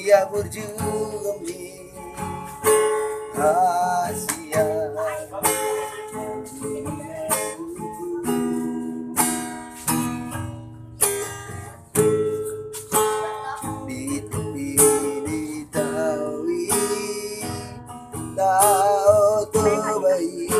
dia berjuang di rahasia. Di tepi ditawi tahu terbaik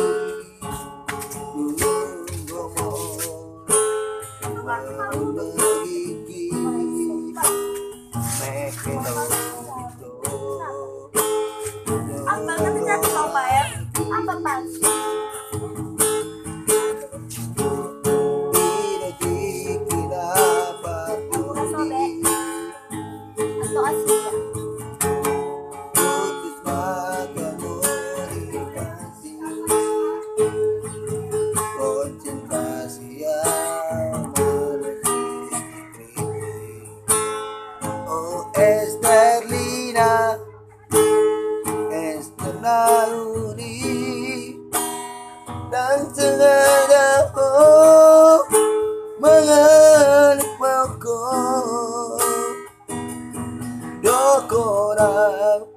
Esterlina, Esternauni, dan sengaja mengenai pokok dokoran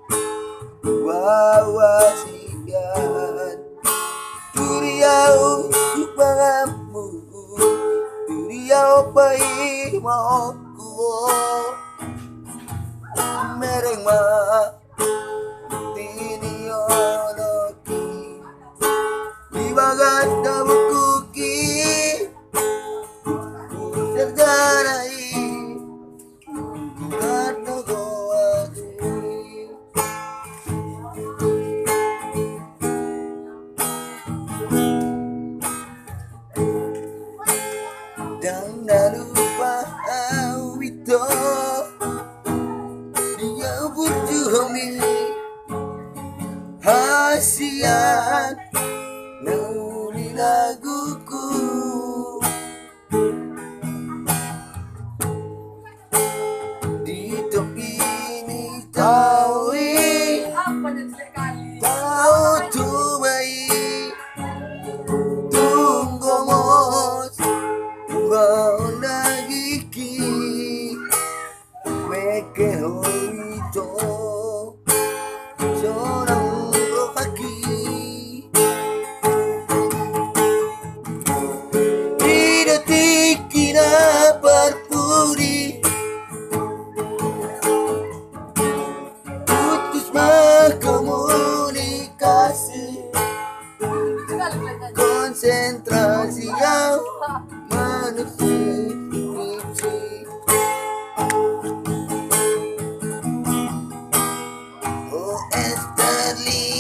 bawa sian duriau pangapmu duriau pai mau mereng ma tiniologi di bagas kabukuki terjarai karena goagi dan lupa awito hasian nuli laguku di tepi ini tahu tuh baik tunggu mos bau lagi ki meke hoito seorang rohaki di detik kita berpuri putus komunikasi konsentrasi yang manusia. Oh Esterlina